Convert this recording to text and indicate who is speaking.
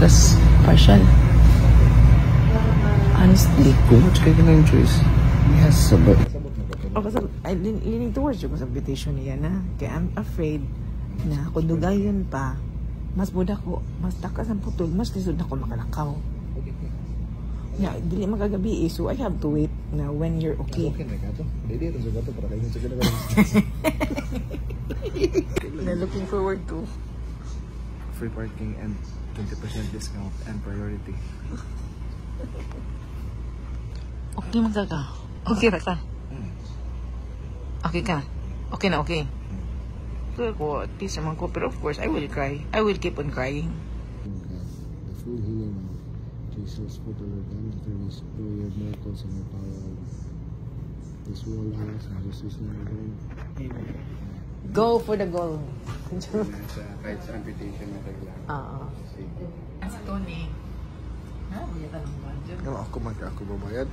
Speaker 1: tas partial. Honestly.
Speaker 2: Kung much kayo na yung choice, yes, sabay.
Speaker 1: I leaning towards you sa petition niya na. Kaya I'm afraid na kung dugayon pa, mas budak ko, mas takas ang putol, mas lisod na ko makalakaw. Yeah, dili magagabi so I have to wait na when you're okay.
Speaker 2: Okay na ka to. Hindi ito sa gato para kayo sa gano'n.
Speaker 1: I'm looking forward to
Speaker 2: Free parking and 20% discount and priority.
Speaker 1: okay man ka. Okay ra ka. Okay ka. Okay na okay. So ko at least naman ko, pero of course I will cry. I will keep on crying.
Speaker 2: The full healing of Jesus for the redemptive story of miracles and the power of this world house and Jesus name alone.
Speaker 1: Go for the goal.
Speaker 2: Kahit sa amputation na taglang.
Speaker 1: As Tony. Ha? Buyatan ng budget.
Speaker 2: Ako babayad.